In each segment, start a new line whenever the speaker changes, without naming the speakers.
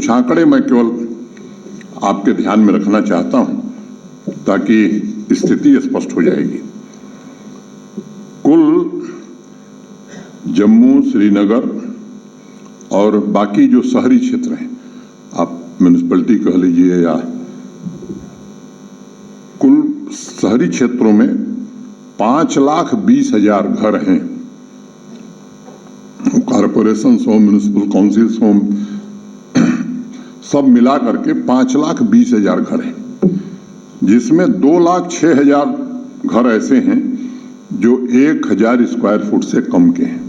कुछ आंकड़े मैं केवल आपके ध्यान में रखना चाहता हूं ताकि स्थिति स्पष्ट हो जाएगी। कुल जम्मू, श्रीनगर और बाकी जो शहरी क्षेत्र हैं, आप म्यूनिसिपैलिटी कह लीजिए, या कुल शहरी क्षेत्रों में 5,20,000 घर हैं। कॉरपोरेशन हो, म्यूनिसिपल काउंसिल्स हो, सब मिला करके 5,20,000 घर हैं, जिसमें 2,06,000 घर ऐसे हैं जो 1,000 स्क्वायर फुट से कम के हैं।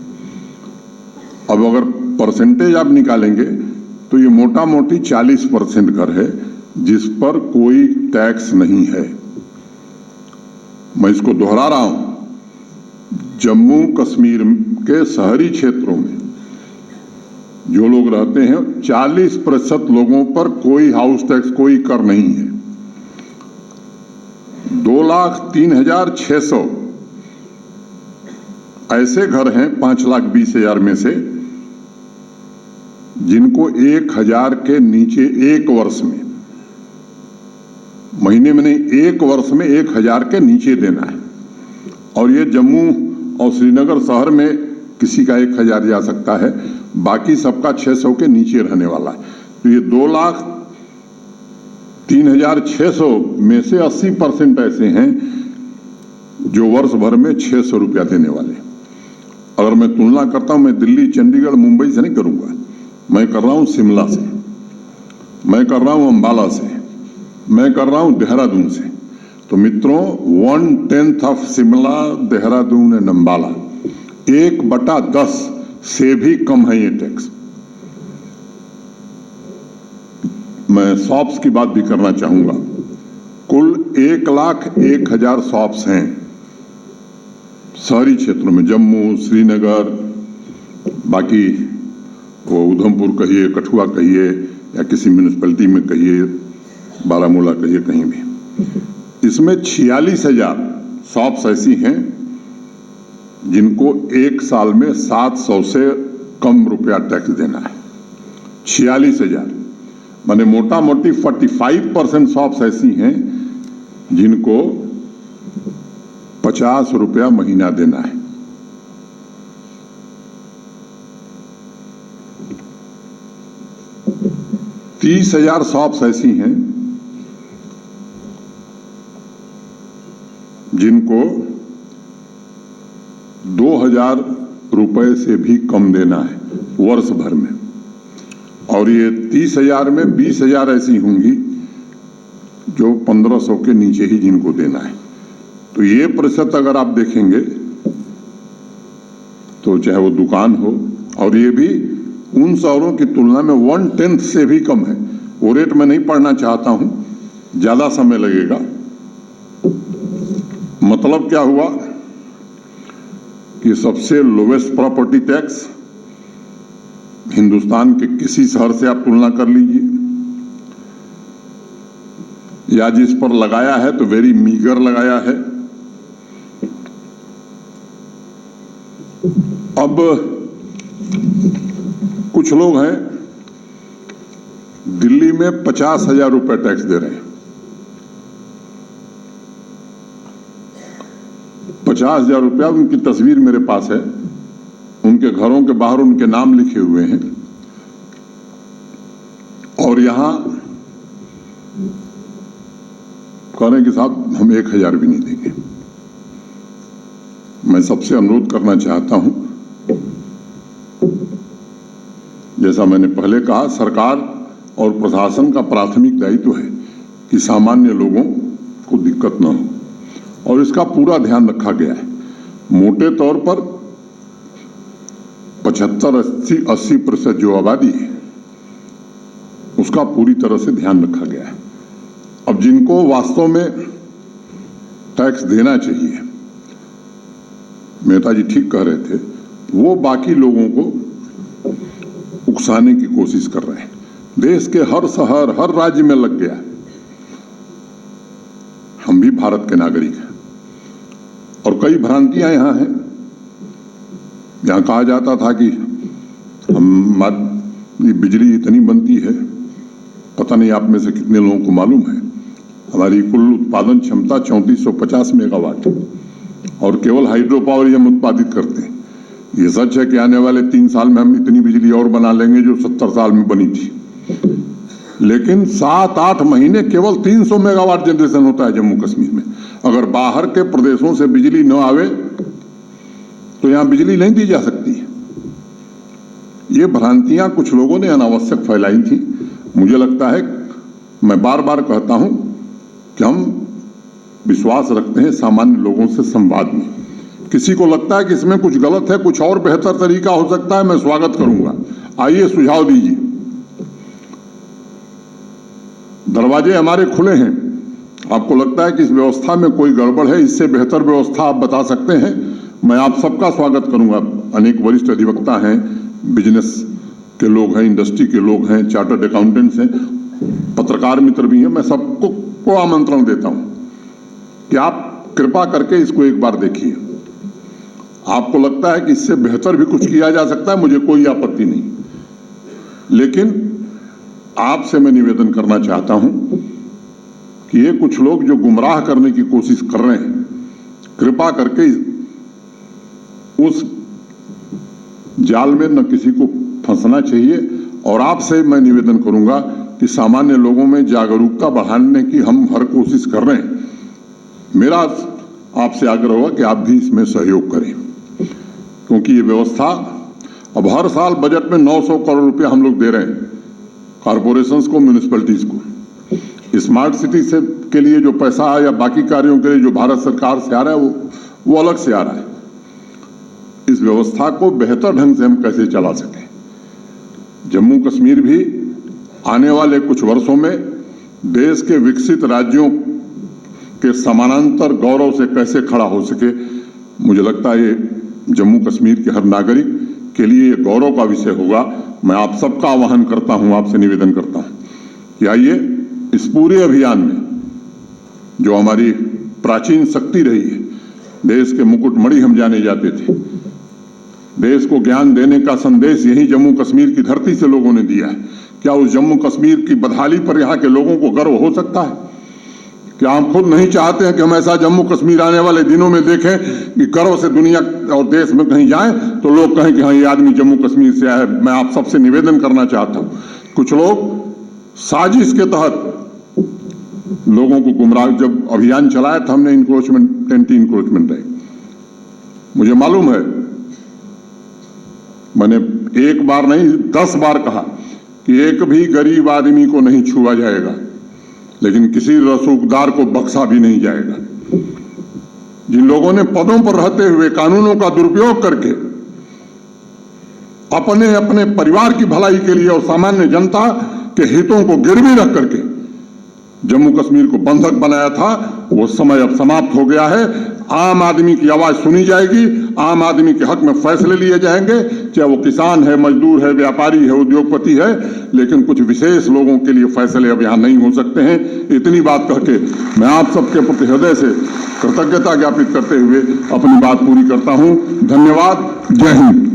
अब अगर परसेंटेज आप निकालेंगे तो ये मोटा मोटी 40% घर है जिस पर कोई टैक्स नहीं है। मैं इसको दोहरा रहा हूं, जम्मू कश्मीर के शहरी क्षेत्रों में जो लोग रहते हैं 40% लोगों पर कोई हाउस टैक्स, कोई कर नहीं है। 2,03,600 ऐसे घर हैं 5,20,000 में से जिनको 1,000 के नीचे एक वर्ष में, महीने में नहीं, एक वर्ष में 1,000 के नीचे देना है। और ये जम्मू और श्रीनगर शहर में किसी का 1,000 जा सकता है, बाकी सबका 600 के नीचे रहने वाला है। तो ये 2,03,600 में से 80% ऐसे हैं जो वर्ष भर में 600 रुपया देने वाले। अगर मैं तुलना करता हूं, मैं दिल्ली, चंडीगढ़, मुंबई से नहीं करूंगा, मैं कर रहा हूं शिमला से, मैं कर रहा हूं अंबाला से, मैं कर रहा हूं देहरादून से। तो मित्रों, 1/10 ऑफ शिमला, देहरादून एंड अंबाला, 1/10 से भी कम है ये टैक्स। मैं शॉप्स की बात भी करना चाहूंगा। कुल 1,01,000 शॉप्स हैं शहरी क्षेत्रों में, जम्मू, श्रीनगर, बाकी वो उधमपुर कहिए, कठुआ कहिए, या किसी म्यूनिसिपैलिटी में कहिए, बारामूला कहिए, कहीं भी। इसमें 46,000 शॉप्स ऐसी हैं जिनको एक साल में 700 से कम रुपया टैक्स देना है। 46,000 माने मोटा मोटी 45% शॉप्स ऐसी हैं जिनको 50 रुपया महीना देना है। तो 30,000 शॉप्स ऐसी हैं जिनको 2,000 रुपए से भी कम देना है वर्ष भर में। और ये 30,000 में 20,000 ऐसी होंगी जो 1,500 के नीचे ही जिनको देना है। तो ये प्रतिशत अगर आप देखेंगे तो चाहे वो दुकान हो, और ये भी उन शहरों की तुलना में 1/10 से भी कम है। वो रेट मैं नहीं पढ़ना चाहता हूं, ज्यादा समय लगेगा। मतलब क्या हुआ कि सबसे लोवेस्ट प्रॉपर्टी टैक्स हिंदुस्तान के किसी शहर से आप तुलना कर लीजिए, या जिस पर लगाया है तो वेरी मीगर लगाया है। अब कुछ लोग हैं दिल्ली में 50,000 रुपए टैक्स दे रहे हैं। 50,000 रुपया, उनकी तस्वीर मेरे पास है, उनके घरों के बाहर उनके नाम लिखे हुए हैं, और यहां कह रहे हैं कि साहब हम 1,000 भी नहीं देंगे। मैं सबसे अनुरोध करना चाहता हूं, जैसा मैंने पहले कहा, सरकार और प्रशासन का प्राथमिक दायित्व है कि सामान्य लोगों को दिक्कत न हो, और इसका पूरा ध्यान रखा गया है। मोटे तौर पर 75-80% जो आबादी है उसका पूरी तरह से ध्यान रखा गया है। अब जिनको वास्तव में टैक्स देना चाहिए, मेहता जी ठीक कह रहे थे, वो बाकी लोगों को उकसाने की कोशिश कर रहे हैं। देश के हर शहर, हर राज्य में लग गया। हम भी भारत के नागरिक हैं, और कई भ्रांतियां यहां हैं। यहां कहा जाता था कि हम बिजली इतनी बनती है, पता नहीं आप में से कितने लोगों को मालूम है, हमारी कुल उत्पादन क्षमता 3450 मेगावाट है और केवल हाइड्रो पावर ही हम उत्पादित करते हैं। ये सच है कि आने वाले 3 साल में हम इतनी बिजली और बना लेंगे जो 70 साल में बनी थी, लेकिन 7-8 महीने केवल 300 मेगावाट जनरेशन होता है जम्मू कश्मीर में। अगर बाहर के प्रदेशों से बिजली न आवे तो यहां बिजली नहीं दी जा सकती है। ये भ्रांतियां कुछ लोगों ने अनावश्यक फैलाई थी। मुझे लगता है, मैं बार बार कहता हूं कि हम विश्वास रखते हैं सामान्य लोगों से संवाद में। किसी को लगता है कि इसमें कुछ गलत है, कुछ और बेहतर तरीका हो सकता है, मैं स्वागत करूंगा। आइए सुझाव दीजिए, दरवाजे हमारे खुले हैं। आपको लगता है कि इस व्यवस्था में कोई गड़बड़ है, इससे बेहतर व्यवस्था आप बता सकते हैं, मैं आप सबका स्वागत करूंगा। अनेक वरिष्ठ अधिवक्ता हैं, बिजनेस के लोग हैं, इंडस्ट्री के लोग हैं, चार्टर्ड अकाउंटेंट्स हैं, पत्रकार मित्र भी हैं। मैं सबको आमंत्रण देता हूं कि आप कृपा करके इसको एक बार देखिए। आपको लगता है कि इससे बेहतर भी कुछ किया जा सकता है, मुझे कोई आपत्ति नहीं, लेकिन आपसे मैं निवेदन करना चाहता हूं कि ये कुछ लोग जो गुमराह करने की कोशिश कर रहे हैं, कृपा करके उस जाल में न किसी को फंसना चाहिए। और आपसे मैं निवेदन करूंगा कि सामान्य लोगों में जागरूकता बढ़ाने की हम हर कोशिश कर रहे हैं। मेरा आपसे आग्रह होगा कि आप भी इसमें सहयोग करें, क्योंकि ये व्यवस्था अब हर साल बजट में 900 करोड़ रुपया हम लोग दे रहे हैं कॉरपोरेशंस को, म्यूनिसिपैलिटीज को। स्मार्ट सिटी से के लिए जो पैसा है या बाकी कार्यों के लिए जो भारत सरकार से आ रहा है वो अलग से आ रहा है। इस व्यवस्था को बेहतर ढंग से हम कैसे चला सकें, जम्मू कश्मीर भी आने वाले कुछ वर्षों में देश के विकसित राज्यों के समानांतर गौरव से कैसे खड़ा हो सके, मुझे लगता है ये जम्मू कश्मीर के हर नागरिक के लिए ये गौरव का विषय होगा। मैं आप सबका आह्वान करता हूं, आपसे निवेदन करता हूं कि आइए इस पूरे अभियान में जो हमारी प्राचीन शक्ति रही है, देश के मुकुटमणि हम जाने जाते थे, देश को ज्ञान देने का संदेश यही जम्मू कश्मीर की धरती से लोगों ने दिया है। क्या उस जम्मू कश्मीर की बदहाली पर यहाँ के लोगों को गर्व हो सकता है? क्या हम खुद नहीं चाहते हैं कि हम ऐसा जम्मू कश्मीर आने वाले दिनों में देखें कि गर्व से दुनिया और देश में कहीं जाएं तो लोग कहें कि हाँ, ये आदमी जम्मू कश्मीर से आया है। मैं आप सबसे निवेदन करना चाहता हूं, कुछ लोग साजिश के तहत लोगों को गुमराह, जब अभियान चलाया था हमने इंक्रोचमेंट, एंटी इंक्रोचमेंट रहे, मुझे मालूम है, मैंने एक बार नहीं 10 बार कहा कि एक भी गरीब आदमी को नहीं छुआ जाएगा, लेकिन किसी रसूखदार को बख्शा भी नहीं जाएगा। जिन लोगों ने पदों पर रहते हुए कानूनों का दुरुपयोग करके अपने अपने परिवार की भलाई के लिए और सामान्य जनता के हितों को गिरवी रख करके जम्मू कश्मीर को बंधक बनाया था, वो समय अब समाप्त हो गया है। आम आदमी की आवाज सुनी जाएगी, आम आदमी के हक में फैसले लिए जाएंगे, चाहे वो किसान है, मजदूर है, व्यापारी है, उद्योगपति है, लेकिन कुछ विशेष लोगों के लिए फैसले अब यहाँ नहीं हो सकते हैं। इतनी बात कहके मैं आप सबके प्रति हृदय से कृतज्ञता ज्ञापित करते हुए अपनी बात पूरी करता हूँ। धन्यवाद। जय हिंद।